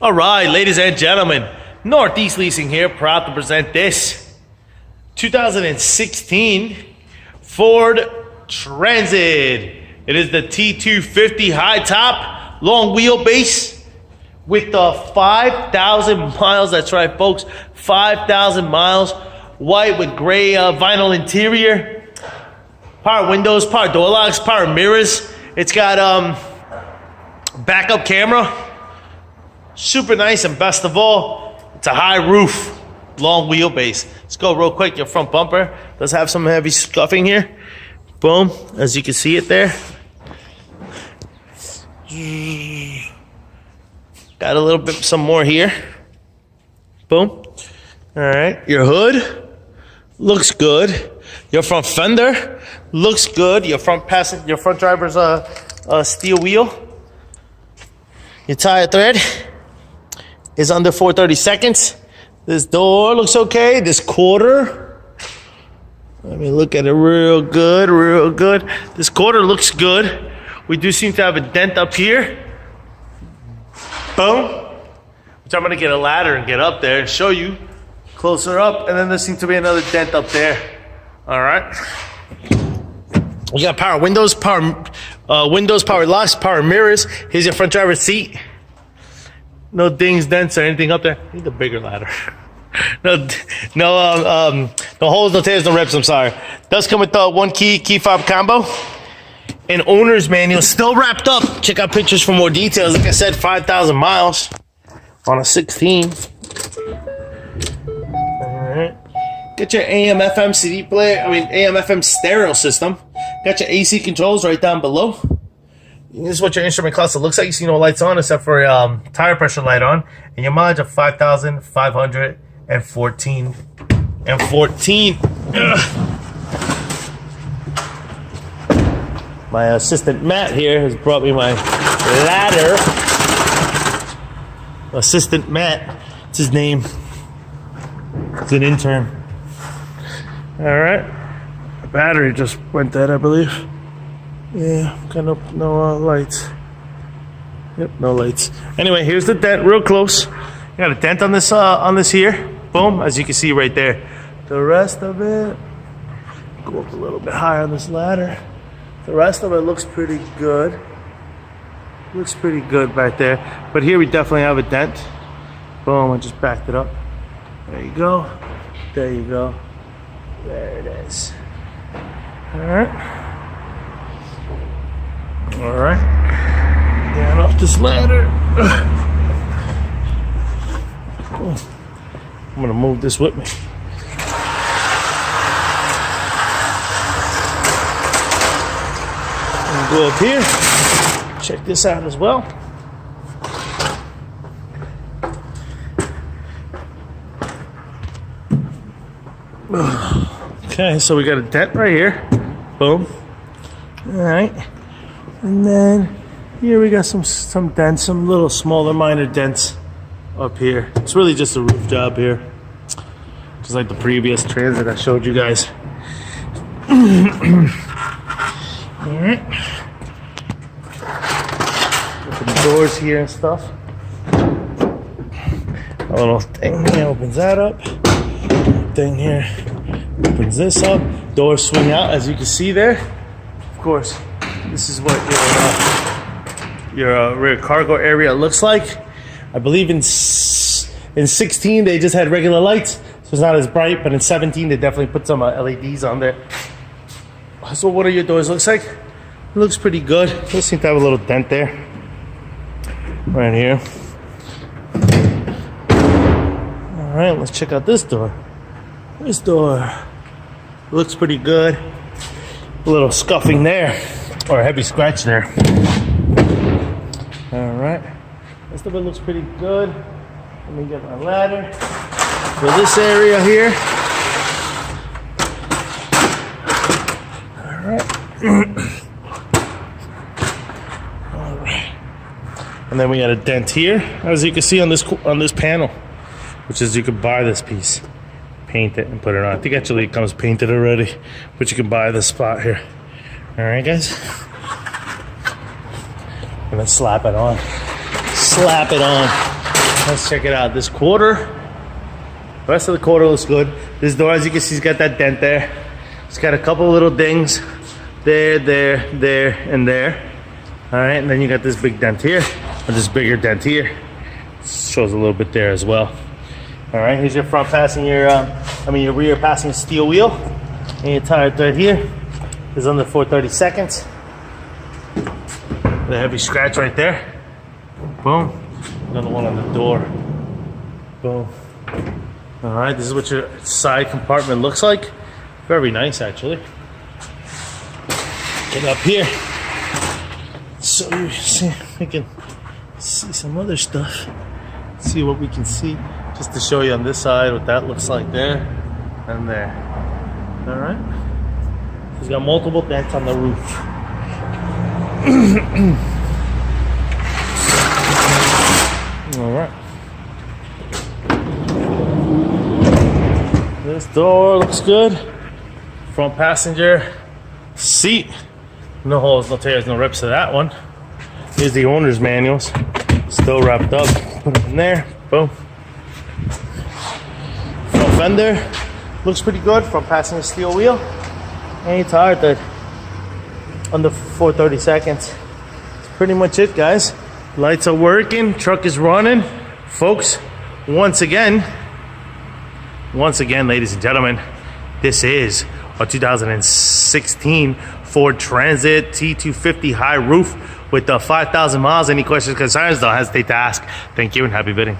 All right, ladies and gentlemen, Northeast Leasing here, proud to present this 2016 Ford Transit. It is the T-250 high top, long wheelbase with the 5,000 miles. That's right, folks, 5,000 miles. White with gray vinyl interior. Power windows, power door locks, power mirrors. It's got backup camera. Super nice, and best of all, it's a high roof, long wheelbase. Let's go real quick. Your front bumper does have some heavy scuffing here. Boom, as you can see it there. Got a little bit, some more here. Boom. All right, your hood looks good. Your front fender looks good. Your front driver's steel wheel. Your tire tread is under 4/32. This door looks okay. This quarter, let me look at it real good, real good. This quarter looks good. We do seem to have a dent up here. Boom. Which I'm gonna get a ladder and get up there and show you closer up. And then there seems to be another dent up there. All right. We got power windows, power locks, power mirrors. Here's your front driver's seat. No dings, dents, or anything up there. I need a bigger ladder. No holes, no tears, no rips. I'm sorry. Does come with the one key fob combo. An owner's manual, still wrapped up. Check out pictures for more details. Like I said, 5,000 miles on a 16. All right. Get your AM/FM CD player. AM/FM stereo system. Got your AC controls right down below. This is what your instrument cluster looks like. You see no lights on except for a tire pressure light on, and your mileage of 5,514 and 14. My assistant Matt here has brought me my ladder. Assistant Matt, it's his name. It's an intern. All right, the battery just went dead, I believe. Yeah, got no lights. Yep, no lights. Anyway, here's the dent, real close. You got a dent on this here. Boom, as you can see right there. The rest of it, go up a little bit higher on this ladder. The rest of it looks pretty good. Looks pretty good back there. But here we definitely have a dent. Boom, I just backed it up. There you go. There you go. There it is. All right. All right. Down off this ladder. I'm gonna move this with me. And go up here. Check this out as well. Okay, so we got a dent right here. Boom. All right. And then here we got some dents, some little smaller minor dents up here. It's really just a roof job here. Just like the previous Transit I showed you guys. All right. Open the doors here and stuff. A little thing here opens that up. Thing here opens this up. Doors swing out, as you can see there. Of course, this is what your rear cargo area looks like. I believe in 16 they just had regular lights, so it's not as bright. But in 17 they definitely put some LEDs on there. So what are your doors looks like? It looks pretty good. It seems to have a little dent there, right here. All right, let's check out this door. This door looks pretty good. A little scuffing there, or a heavy scratch there. All right, this door looks pretty good. Let me get my ladder for this area here. All right. All right. And then we got a dent here, as you can see on this panel, which is you could buy this piece, paint it, and put it on. I think actually it comes painted already, but you can buy this spot here. All right, guys. And then slap it on. Slap it on. Let's check it out. This quarter, the rest of the quarter looks good. This door, as you can see, has got that dent there. It's got a couple little dings there, and there. All right, and then you got this big dent here, or this bigger dent here. Shows a little bit there as well. All right, here's your front passenger, your rear passenger steel wheel. And your tire thread here is under 4/32. The heavy scratch right there. Boom. Another one on the door. Boom. All right, this is what your side compartment looks like. Very nice, actually. Get up here. So you see, we can see some other stuff. See what we can see, just to show you on this side what that looks like there and there. All right. He's got multiple dents on the roof. All right. This door looks good. Front passenger seat. No holes, no tears, no rips to that one. Here's the owner's manuals. Still wrapped up. Put it in there. Boom. Front fender looks pretty good. Front passenger steel wheel. And your tire thread under 4/32. That's pretty much it, guys. Lights are working. Truck is running. Folks, once again, ladies and gentlemen, this is a 2016 Ford Transit T-250 high roof with 5,000 miles. Any questions, concerns, don't hesitate to ask. Thank you and happy bidding.